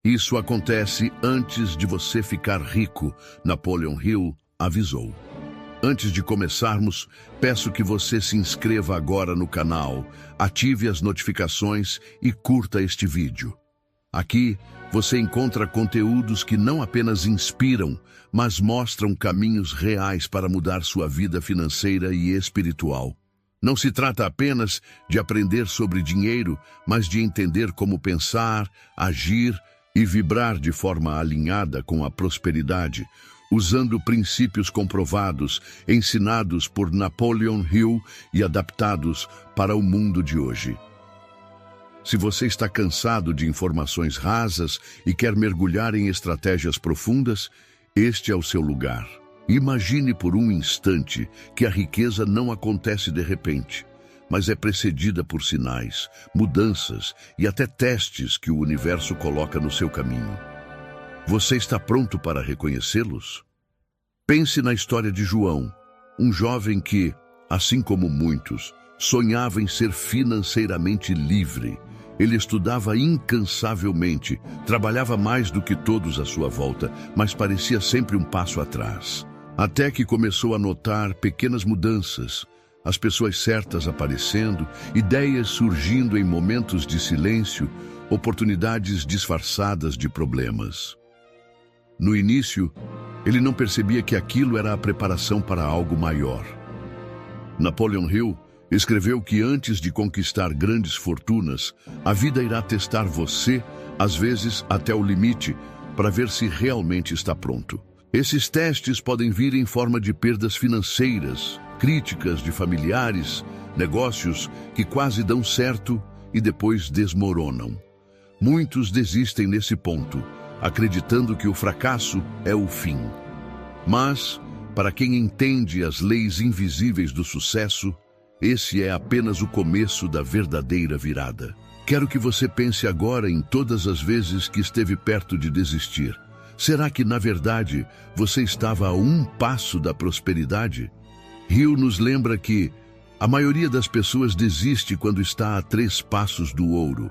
Isso acontece antes de você ficar rico, Napoleon Hill avisou. Antes de começarmos, peço que você se inscreva agora no canal, ative as notificações e curta este vídeo. Aqui você encontra conteúdos que não apenas inspiram, mas mostram caminhos reais para mudar sua vida financeira e espiritual. Não se trata apenas de aprender sobre dinheiro, mas de entender como pensar, agir e vibrar de forma alinhada com a prosperidade, usando princípios comprovados, ensinados por Napoleon Hill e adaptados para o mundo de hoje. Se você está cansado de informações rasas e quer mergulhar em estratégias profundas, este é o seu lugar. Imagine por um instante que a riqueza não acontece de repente, mas é precedida por sinais, mudanças e até testes que o universo coloca no seu caminho. Você está pronto para reconhecê-los? Pense na história de João, um jovem que, assim como muitos, sonhava em ser financeiramente livre. Ele estudava incansavelmente, trabalhava mais do que todos à sua volta, mas parecia sempre um passo atrás. Até que começou a notar pequenas mudanças, as pessoas certas aparecendo, ideias surgindo em momentos de silêncio, oportunidades disfarçadas de problemas. No início, ele não percebia que aquilo era a preparação para algo maior. Napoleon Hill escreveu que antes de conquistar grandes fortunas, a vida irá testar você, às vezes até o limite, para ver se realmente está pronto. Esses testes podem vir em forma de perdas financeiras, críticas de familiares, negócios que quase dão certo e depois desmoronam. Muitos desistem nesse ponto, acreditando que o fracasso é o fim. Mas, para quem entende as leis invisíveis do sucesso, esse é apenas o começo da verdadeira virada. Quero que você pense agora em todas as vezes que esteve perto de desistir. Será que, na verdade, você estava a um passo da prosperidade? Hill nos lembra que a maioria das pessoas desiste quando está a 3 passos do ouro.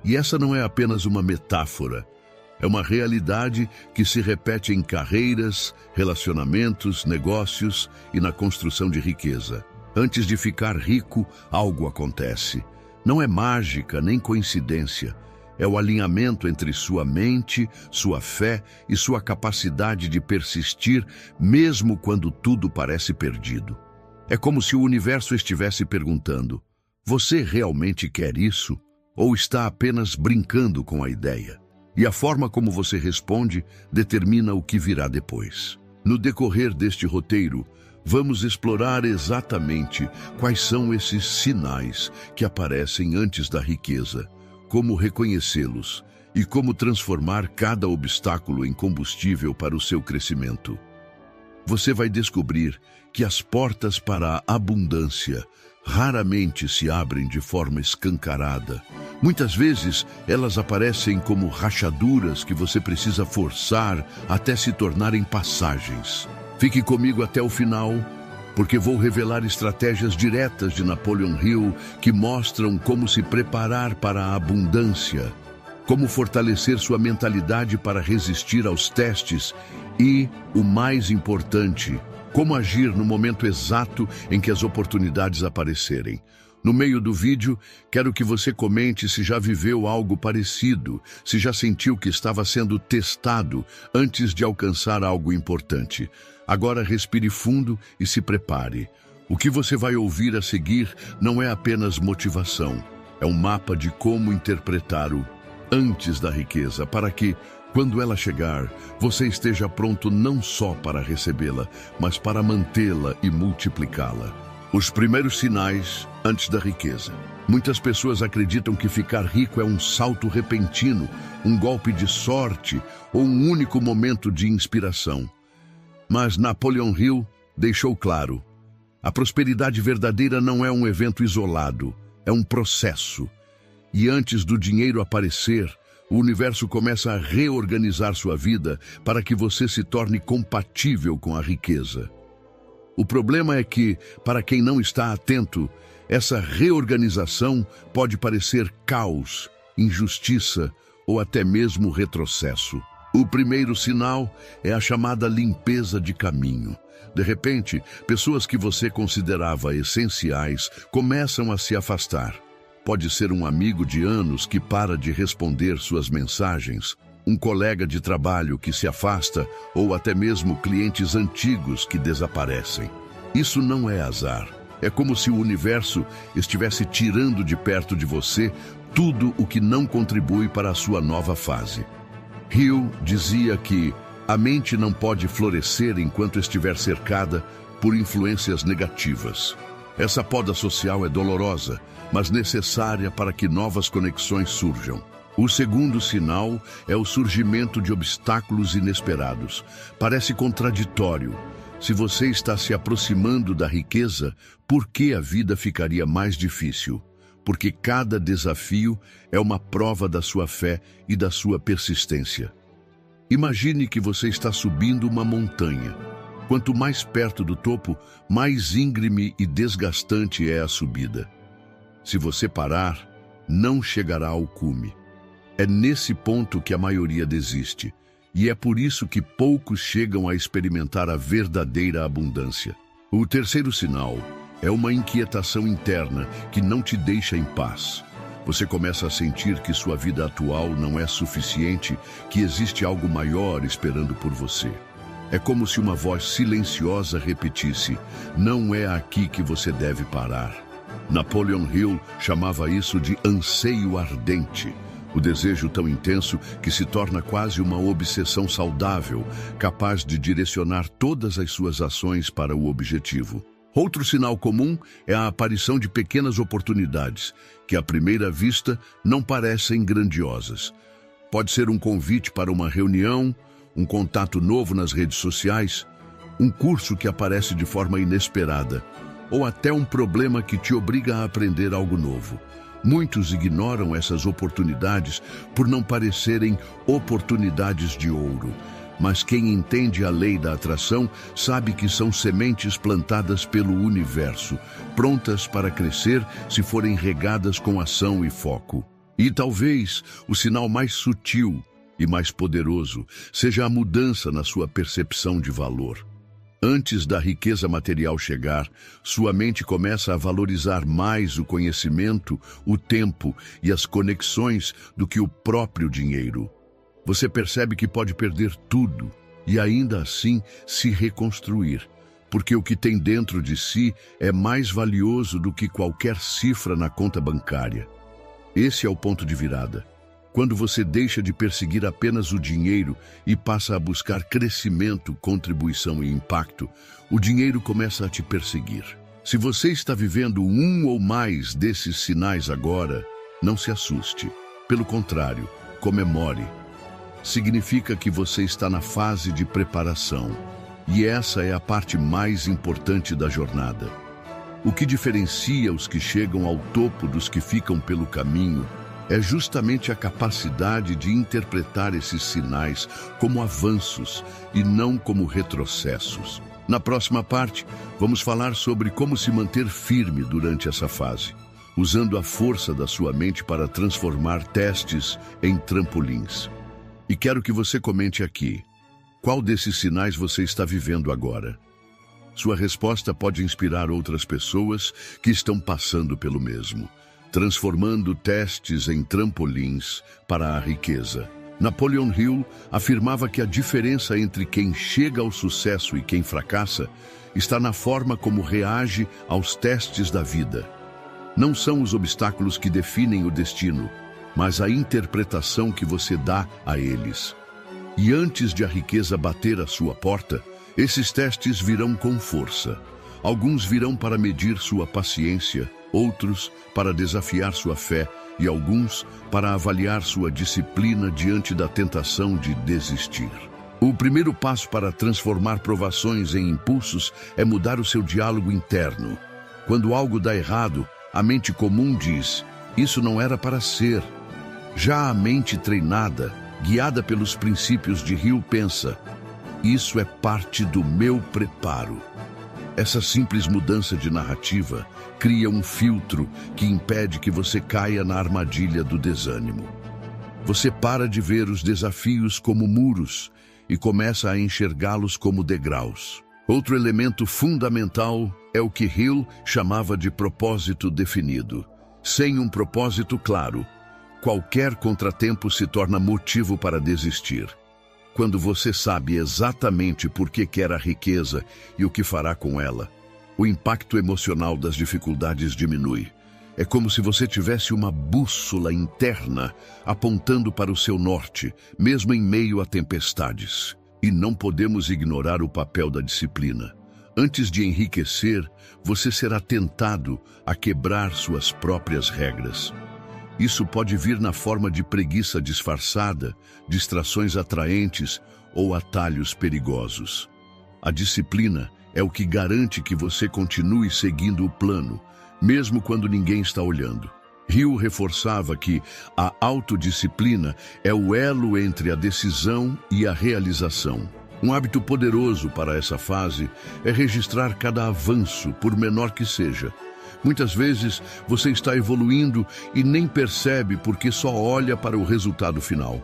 E essa não é apenas uma metáfora. É uma realidade que se repete em carreiras, relacionamentos, negócios e na construção de riqueza. Antes de ficar rico, algo acontece. Não é mágica nem coincidência. É o alinhamento entre sua mente, sua fé e sua capacidade de persistir, mesmo quando tudo parece perdido. É como se o universo estivesse perguntando: você realmente quer isso? Ou está apenas brincando com a ideia? E a forma como você responde determina o que virá depois. No decorrer deste roteiro, vamos explorar exatamente quais são esses sinais que aparecem antes da riqueza, como reconhecê-los e como transformar cada obstáculo em combustível para o seu crescimento. Você vai descobrir que as portas para a abundância raramente se abrem de forma escancarada. Muitas vezes, elas aparecem como rachaduras que você precisa forçar até se tornarem passagens. Fique comigo até o final, porque vou revelar estratégias diretas de Napoleon Hill que mostram como se preparar para a abundância, como fortalecer sua mentalidade para resistir aos testes e, o mais importante, como agir no momento exato em que as oportunidades aparecerem. No meio do vídeo, quero que você comente se já viveu algo parecido, se já sentiu que estava sendo testado antes de alcançar algo importante. Agora respire fundo e se prepare. O que você vai ouvir a seguir não é apenas motivação, é um mapa de como interpretar o antes da riqueza, para que, quando ela chegar, você esteja pronto não só para recebê-la, mas para mantê-la e multiplicá-la. Os primeiros sinais antes da riqueza. Muitas pessoas acreditam que ficar rico é um salto repentino, um golpe de sorte ou um único momento de inspiração. Mas Napoleon Hill deixou claro: a prosperidade verdadeira não é um evento isolado, é um processo. E antes do dinheiro aparecer, o universo começa a reorganizar sua vida para que você se torne compatível com a riqueza. O problema é que, para quem não está atento, essa reorganização pode parecer caos, injustiça ou até mesmo retrocesso. O primeiro sinal é a chamada limpeza de caminho. De repente, pessoas que você considerava essenciais começam a se afastar. Pode ser um amigo de anos que para de responder suas mensagens, um colega de trabalho que se afasta ou até mesmo clientes antigos que desaparecem. Isso não é azar. É como se o universo estivesse tirando de perto de você tudo o que não contribui para a sua nova fase. Hill dizia que a mente não pode florescer enquanto estiver cercada por influências negativas. Essa poda social é dolorosa, mas necessária para que novas conexões surjam. O segundo sinal é o surgimento de obstáculos inesperados. Parece contraditório. Se você está se aproximando da riqueza, por que a vida ficaria mais difícil? Porque cada desafio é uma prova da sua fé e da sua persistência. Imagine que você está subindo uma montanha. Quanto mais perto do topo, mais íngreme e desgastante é a subida. Se você parar, não chegará ao cume. É nesse ponto que a maioria desiste, e é por isso que poucos chegam a experimentar a verdadeira abundância. O terceiro sinal é uma inquietação interna que não te deixa em paz. Você começa a sentir que sua vida atual não é suficiente, que existe algo maior esperando por você. É como se uma voz silenciosa repetisse: não é aqui que você deve parar. Napoleon Hill chamava isso de anseio ardente. O desejo tão intenso que se torna quase uma obsessão saudável, capaz de direcionar todas as suas ações para o objetivo. Outro sinal comum é a aparição de pequenas oportunidades, que à primeira vista não parecem grandiosas. Pode ser um convite para uma reunião, um contato novo nas redes sociais, um curso que aparece de forma inesperada, ou até um problema que te obriga a aprender algo novo. Muitos ignoram essas oportunidades por não parecerem oportunidades de ouro. Mas quem entende a lei da atração sabe que são sementes plantadas pelo universo, prontas para crescer se forem regadas com ação e foco. E talvez o sinal mais sutil e mais poderoso seja a mudança na sua percepção de valor. Antes da riqueza material chegar, sua mente começa a valorizar mais o conhecimento, o tempo e as conexões do que o próprio dinheiro. Você percebe que pode perder tudo e ainda assim se reconstruir, porque o que tem dentro de si é mais valioso do que qualquer cifra na conta bancária. Esse é o ponto de virada. Quando você deixa de perseguir apenas o dinheiro e passa a buscar crescimento, contribuição e impacto, o dinheiro começa a te perseguir. Se você está vivendo um ou mais desses sinais agora, não se assuste. Pelo contrário, comemore. Significa que você está na fase de preparação. E essa é a parte mais importante da jornada. O que diferencia os que chegam ao topo dos que ficam pelo caminho é justamente a capacidade de interpretar esses sinais como avanços e não como retrocessos. Na próxima parte, vamos falar sobre como se manter firme durante essa fase, usando a força da sua mente para transformar testes em trampolins. E quero que você comente aqui: qual desses sinais você está vivendo agora? Sua resposta pode inspirar outras pessoas que estão passando pelo mesmo, transformando testes em trampolins para a riqueza. Napoleon Hill afirmava que a diferença entre quem chega ao sucesso e quem fracassa está na forma como reage aos testes da vida. Não são os obstáculos que definem o destino, mas a interpretação que você dá a eles. E antes de a riqueza bater à sua porta, esses testes virão com força. Alguns virão para medir sua paciência, outros para desafiar sua fé e alguns para avaliar sua disciplina diante da tentação de desistir. O primeiro passo para transformar provações em impulsos é mudar o seu diálogo interno. Quando algo dá errado, a mente comum diz: isso não era para ser. Já a mente treinada, guiada pelos princípios de Hill, pensa: isso é parte do meu preparo. Essa simples mudança de narrativa cria um filtro que impede que você caia na armadilha do desânimo. Você para de ver os desafios como muros e começa a enxergá-los como degraus. Outro elemento fundamental é o que Hill chamava de propósito definido. Sem um propósito claro, qualquer contratempo se torna motivo para desistir. Quando você sabe exatamente por que quer a riqueza e o que fará com ela, o impacto emocional das dificuldades diminui. É como se você tivesse uma bússola interna apontando para o seu norte, mesmo em meio a tempestades. E não podemos ignorar o papel da disciplina. Antes de enriquecer, você será tentado a quebrar suas próprias regras. Isso pode vir na forma de preguiça disfarçada, distrações atraentes ou atalhos perigosos. A disciplina é o que garante que você continue seguindo o plano, mesmo quando ninguém está olhando. Hill reforçava que a autodisciplina é o elo entre a decisão e a realização. Um hábito poderoso para essa fase é registrar cada avanço, por menor que seja. Muitas vezes você está evoluindo e nem percebe porque só olha para o resultado final.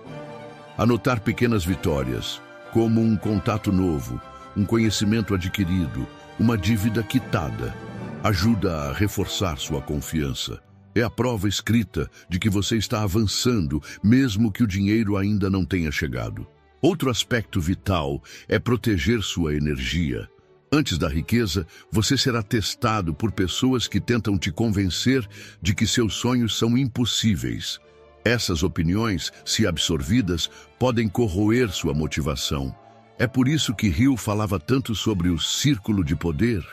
Anotar pequenas vitórias, como um contato novo, um conhecimento adquirido, uma dívida quitada, ajuda a reforçar sua confiança. É a prova escrita de que você está avançando, mesmo que o dinheiro ainda não tenha chegado. Outro aspecto vital é proteger sua energia. Antes da riqueza, você será testado por pessoas que tentam te convencer de que seus sonhos são impossíveis. Essas opiniões, se absorvidas, podem corroer sua motivação. É por isso que Hill falava tanto sobre o círculo de poder.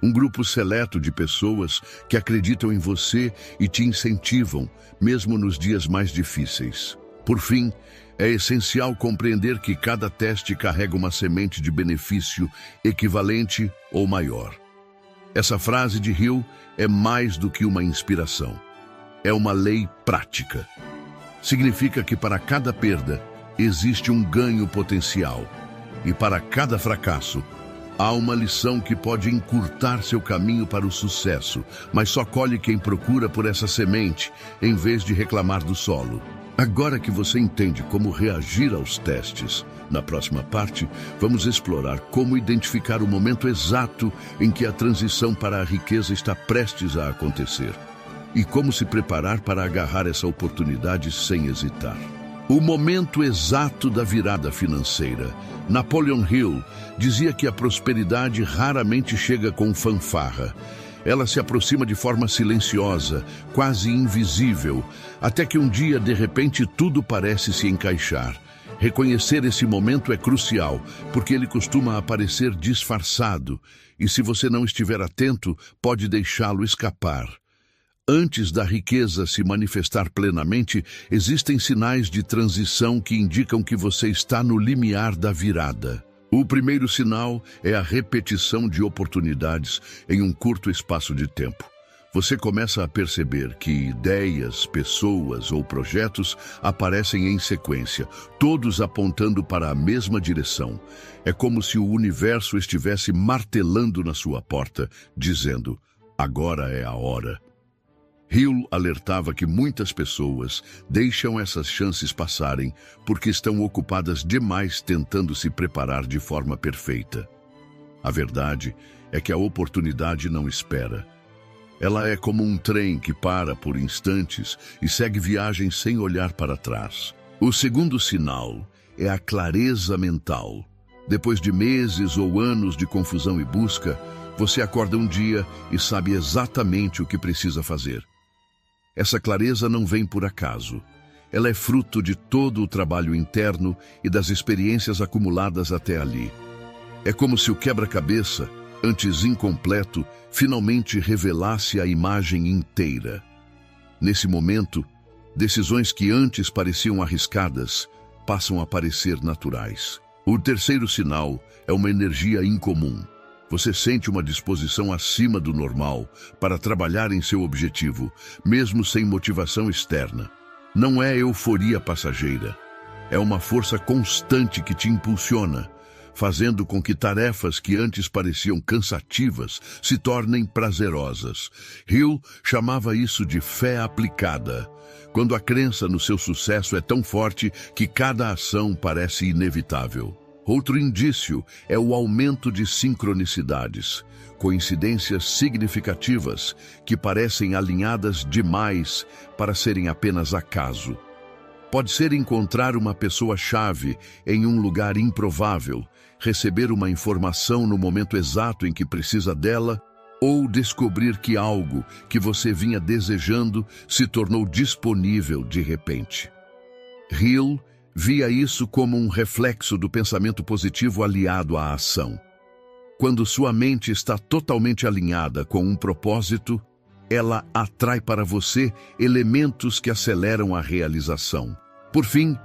Um grupo seleto de pessoas que acreditam em você e te incentivam, mesmo nos dias mais difíceis. Por fim, é essencial compreender que cada teste carrega uma semente de benefício equivalente ou maior. Essa frase de Hill é mais do que uma inspiração. É uma lei prática. Significa que para cada perda existe um ganho potencial e para cada fracasso há uma lição que pode encurtar seu caminho para o sucesso, mas só colhe quem procura por essa semente, em vez de reclamar do solo. Agora que você entende como reagir aos testes, na próxima parte, vamos explorar como identificar o momento exato em que a transição para a riqueza está prestes a acontecer e como se preparar para agarrar essa oportunidade sem hesitar. O momento exato da virada financeira. Napoleon Hill dizia que a prosperidade raramente chega com fanfarra. Ela se aproxima de forma silenciosa, quase invisível, até que um dia, de repente, tudo parece se encaixar. Reconhecer esse momento é crucial, porque ele costuma aparecer disfarçado, e se você não estiver atento, pode deixá-lo escapar. Antes da riqueza se manifestar plenamente, existem sinais de transição que indicam que você está no limiar da virada. O primeiro sinal é a repetição de oportunidades em um curto espaço de tempo. Você começa a perceber que ideias, pessoas ou projetos aparecem em sequência, todos apontando para a mesma direção. É como se o universo estivesse martelando na sua porta, dizendo: agora é a hora. Hill alertava que muitas pessoas deixam essas chances passarem porque estão ocupadas demais tentando se preparar de forma perfeita. A verdade é que a oportunidade não espera. Ela é como um trem que para por instantes e segue viagem sem olhar para trás. O segundo sinal é a clareza mental. Depois de meses ou anos de confusão e busca, você acorda um dia e sabe exatamente o que precisa fazer. Essa clareza não vem por acaso. Ela é fruto de todo o trabalho interno e das experiências acumuladas até ali. É como se o quebra-cabeça, antes incompleto, finalmente revelasse a imagem inteira. Nesse momento, decisões que antes pareciam arriscadas passam a parecer naturais. O terceiro sinal é uma energia incomum. Você sente uma disposição acima do normal para trabalhar em seu objetivo, mesmo sem motivação externa. Não é euforia passageira. É uma força constante que te impulsiona. fazendo com que tarefas que antes pareciam cansativas se tornem prazerosas. Hill chamava isso de fé aplicada, quando a crença no seu sucesso é tão forte que cada ação parece inevitável. Outro indício é o aumento de sincronicidades, coincidências significativas que parecem alinhadas demais para serem apenas acaso. Pode ser encontrar uma pessoa-chave em um lugar improvável, receber uma informação no momento exato em que precisa dela, ou descobrir que algo que você vinha desejando se tornou disponível de repente. Hill via isso como um reflexo do pensamento positivo aliado à ação. Quando sua mente está totalmente alinhada com um propósito, ela atrai para você elementos que aceleram a realização. Por fim,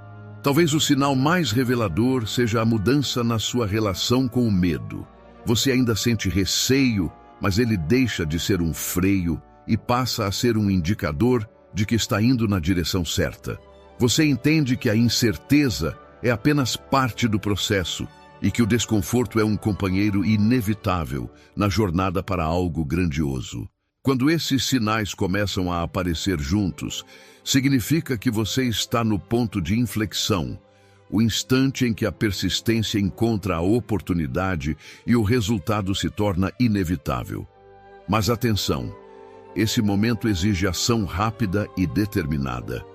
talvez o sinal mais revelador seja a mudança na sua relação com o medo. Você ainda sente receio, mas ele deixa de ser um freio e passa a ser um indicador de que está indo na direção certa. Você entende que a incerteza é apenas parte do processo e que o desconforto é um companheiro inevitável na jornada para algo grandioso. Quando esses sinais começam a aparecer juntos, significa que você está no ponto de inflexão, o instante em que a persistência encontra a oportunidade e o resultado se torna inevitável. Mas atenção, esse momento exige ação rápida e determinada.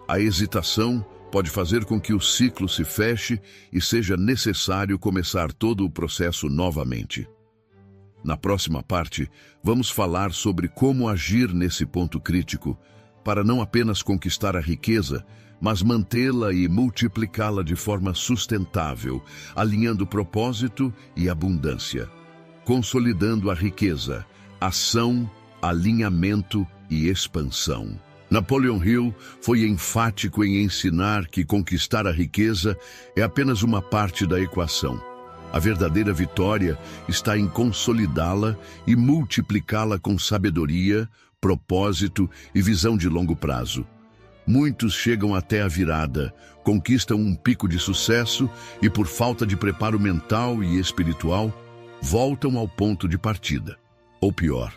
A hesitação pode fazer com que o ciclo se feche e seja necessário começar todo o processo novamente. Na próxima parte, vamos falar sobre como agir nesse ponto crítico para não apenas conquistar a riqueza, mas mantê-la e multiplicá-la de forma sustentável, alinhando propósito e abundância, consolidando a riqueza, ação, alinhamento e expansão. Napoleon Hill foi enfático em ensinar que conquistar a riqueza é apenas uma parte da equação. A verdadeira vitória está em consolidá-la e multiplicá-la com sabedoria, propósito e visão de longo prazo. Muitos chegam até a virada, conquistam um pico de sucesso e, por falta de preparo mental e espiritual, voltam ao ponto de partida. Ou pior.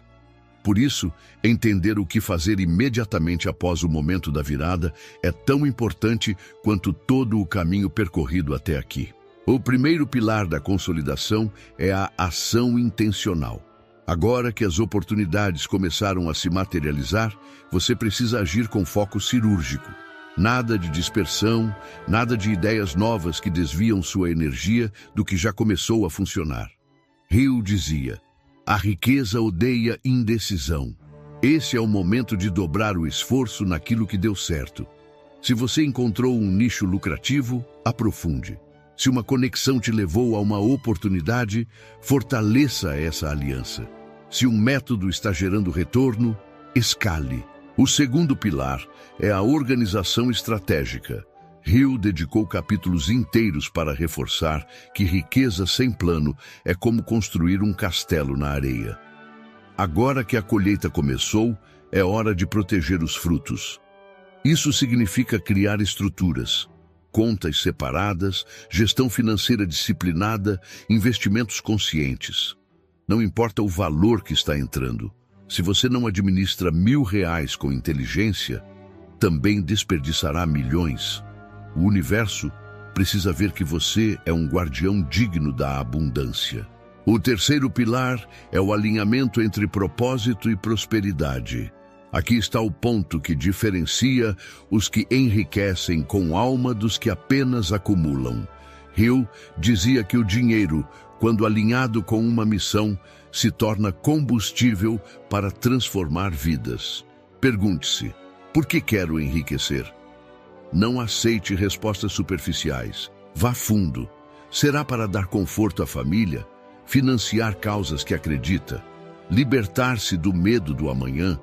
Por isso, entender o que fazer imediatamente após o momento da virada é tão importante quanto todo o caminho percorrido até aqui. O primeiro pilar da consolidação é a ação intencional. Agora que as oportunidades começaram a se materializar, você precisa agir com foco cirúrgico. Nada de dispersão, nada de ideias novas que desviam sua energia do que já começou a funcionar. Hill dizia: a riqueza odeia indecisão. Esse é o momento de dobrar o esforço naquilo que deu certo. Se você encontrou um nicho lucrativo, aprofunde. Se uma conexão te levou a uma oportunidade, fortaleça essa aliança. Se um método está gerando retorno, escale. O segundo pilar é a organização estratégica. Hill dedicou capítulos inteiros para reforçar que riqueza sem plano é como construir um castelo na areia. Agora que a colheita começou, é hora de proteger os frutos. Isso significa criar estruturas, contas separadas, gestão financeira disciplinada, investimentos conscientes. Não importa o valor que está entrando. Se você não administra R$1.000 com inteligência, também desperdiçará milhões. O universo precisa ver que você é um guardião digno da abundância. O terceiro pilar é o alinhamento entre propósito e prosperidade. Aqui está o ponto que diferencia os que enriquecem com alma dos que apenas acumulam. Hill dizia que o dinheiro, quando alinhado com uma missão, se torna combustível para transformar vidas. Pergunte-se: por que quero enriquecer? Não aceite respostas superficiais. Vá fundo. Será para dar conforto à família? Financiar causas que acredita? Libertar-se do medo do amanhã?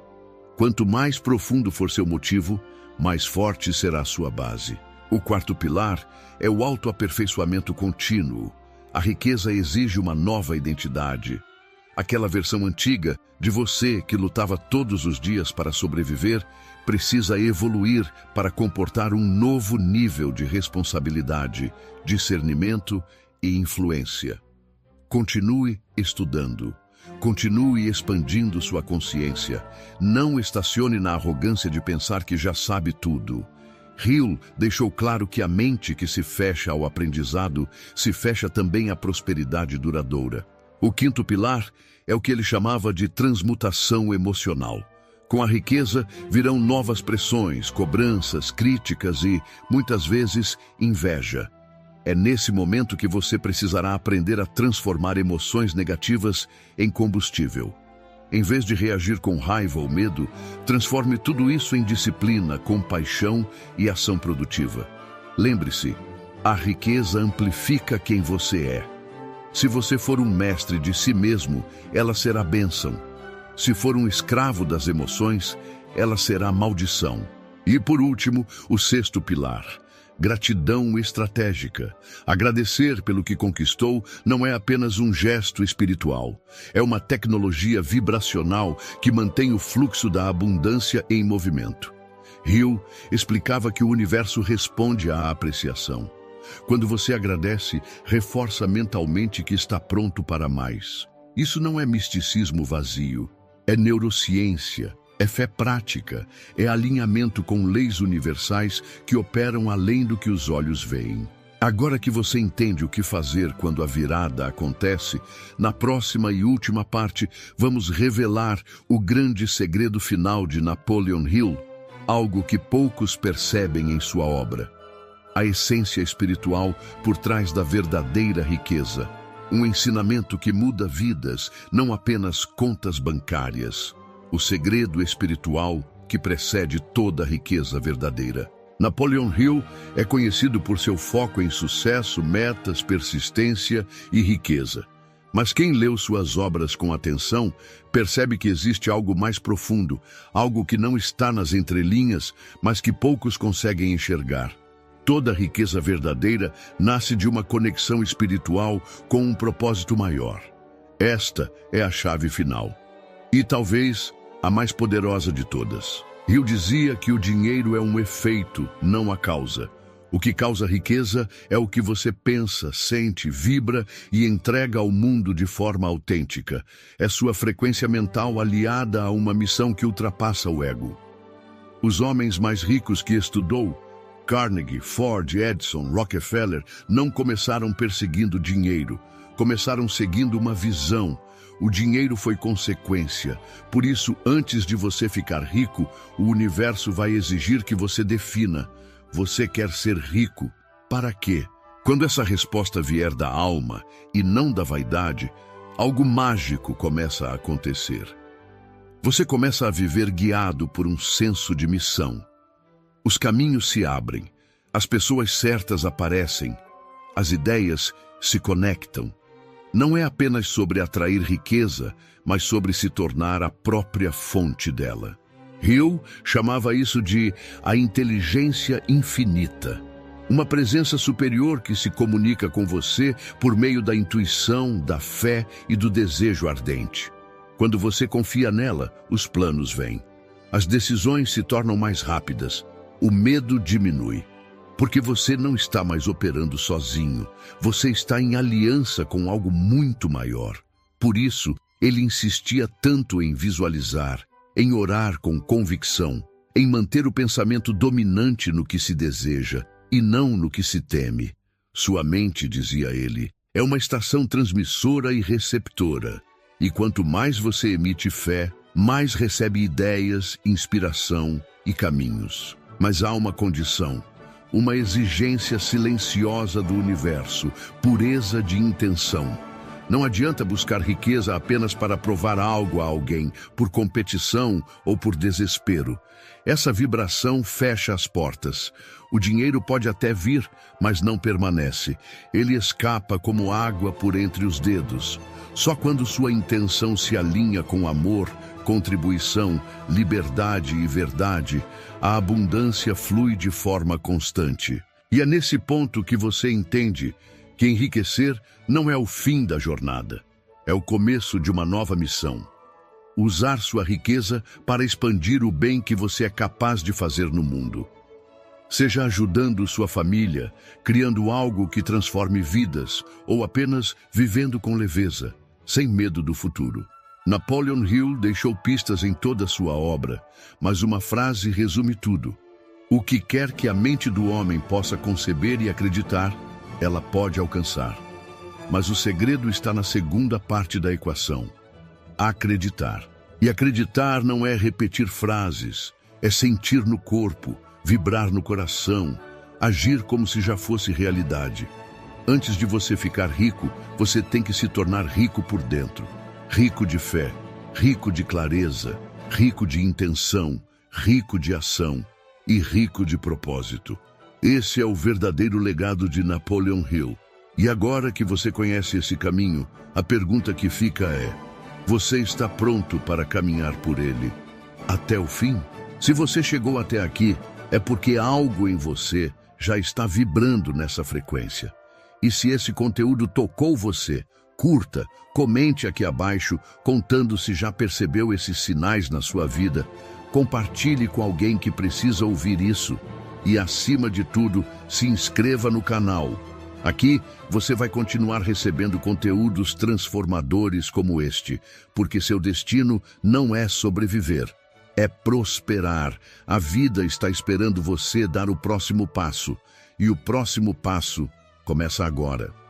Quanto mais profundo for seu motivo, mais forte será a sua base. O quarto pilar é o autoaperfeiçoamento contínuo. A riqueza exige uma nova identidade. Aquela versão antiga de você que lutava todos os dias para sobreviver precisa evoluir para comportar um novo nível de responsabilidade, discernimento e influência. Continue estudando. Continue expandindo sua consciência. Não estacione na arrogância de pensar que já sabe tudo. Hill deixou claro que a mente que se fecha ao aprendizado se fecha também à prosperidade duradoura. O quinto pilar é o que ele chamava de transmutação emocional. Com a riqueza virão novas pressões, cobranças, críticas e, muitas vezes, inveja. É nesse momento que você precisará aprender a transformar emoções negativas em combustível. Em vez de reagir com raiva ou medo, transforme tudo isso em disciplina, compaixão e ação produtiva. Lembre-se, a riqueza amplifica quem você é. Se você for um mestre de si mesmo, ela será bênção. Se for um escravo das emoções, ela será maldição. E por último, o sexto pilar. Gratidão estratégica. Agradecer pelo que conquistou não é apenas um gesto espiritual. É uma tecnologia vibracional que mantém o fluxo da abundância em movimento. Hill explicava que o universo responde à apreciação. Quando você agradece, reforça mentalmente que está pronto para mais. Isso não é misticismo vazio. É neurociência. É fé prática, é alinhamento com leis universais que operam além do que os olhos veem. Agora que você entende o que fazer quando a virada acontece, na próxima e última parte vamos revelar o grande segredo final de Napoleon Hill, algo que poucos percebem em sua obra. A essência espiritual por trás da verdadeira riqueza. Um ensinamento que muda vidas, não apenas contas bancárias. O segredo espiritual que precede toda a riqueza verdadeira. Napoleon Hill é conhecido por seu foco em sucesso, metas, persistência e riqueza. Mas quem leu suas obras com atenção percebe que existe algo mais profundo, algo que não está nas entrelinhas, mas que poucos conseguem enxergar. Toda riqueza verdadeira nasce de uma conexão espiritual com um propósito maior. Esta é a chave final. E talvez a mais poderosa de todas. Hill dizia que o dinheiro é um efeito, não a causa. O que causa riqueza é o que você pensa, sente, vibra e entrega ao mundo de forma autêntica. É sua frequência mental aliada a uma missão que ultrapassa o ego. Os homens mais ricos que estudou, Carnegie, Ford, Edison, Rockefeller, não começaram perseguindo dinheiro. Começaram seguindo uma visão. O dinheiro foi consequência. Por isso, antes de você ficar rico, o universo vai exigir que você defina. Você quer ser rico? Para quê? Quando essa resposta vier da alma e não da vaidade, algo mágico começa a acontecer. Você começa a viver guiado por um senso de missão. Os caminhos se abrem, as pessoas certas aparecem, as ideias se conectam. Não é apenas sobre atrair riqueza, mas sobre se tornar a própria fonte dela. Hill chamava isso de a inteligência infinita. Uma presença superior que se comunica com você por meio da intuição, da fé e do desejo ardente. Quando você confia nela, os planos vêm. As decisões se tornam mais rápidas. O medo diminui. Porque você não está mais operando sozinho. Você está em aliança com algo muito maior. Por isso, ele insistia tanto em visualizar, em orar com convicção, em manter o pensamento dominante no que se deseja e não no que se teme. Sua mente, dizia ele, é uma estação transmissora e receptora. E quanto mais você emite fé, mais recebe ideias, inspiração e caminhos. Mas há uma condição. Uma exigência silenciosa do universo, pureza de intenção. Não adianta buscar riqueza apenas para provar algo a alguém, por competição ou por desespero. Essa vibração fecha as portas. O dinheiro pode até vir, mas não permanece. Ele escapa como água por entre os dedos. Só quando sua intenção se alinha com amor, contribuição, liberdade e verdade, a abundância flui de forma constante. E é nesse ponto que você entende que enriquecer não é o fim da jornada, é o começo de uma nova missão. Usar sua riqueza para expandir o bem que você é capaz de fazer no mundo. Seja ajudando sua família, criando algo que transforme vidas, ou apenas vivendo com leveza, sem medo do futuro. Napoleon Hill deixou pistas em toda sua obra, mas uma frase resume tudo. O que quer que a mente do homem possa conceber e acreditar, ela pode alcançar. Mas o segredo está na segunda parte da equação: acreditar. E acreditar não é repetir frases, é sentir no corpo, vibrar no coração, agir como se já fosse realidade. Antes de você ficar rico, você tem que se tornar rico por dentro. Rico de fé, rico de clareza, rico de intenção, rico de ação e rico de propósito. Esse é o verdadeiro legado de Napoleon Hill. E agora que você conhece esse caminho, a pergunta que fica é: você está pronto para caminhar por ele até o fim? Se você chegou até aqui, é porque algo em você já está vibrando nessa frequência. E se esse conteúdo tocou você, curta, comente aqui abaixo, contando se já percebeu esses sinais na sua vida. Compartilhe com alguém que precisa ouvir isso. E, acima de tudo, se inscreva no canal. Aqui, você vai continuar recebendo conteúdos transformadores como este, porque seu destino não é sobreviver, é prosperar. A vida está esperando você dar o próximo passo, e o próximo passo começa agora.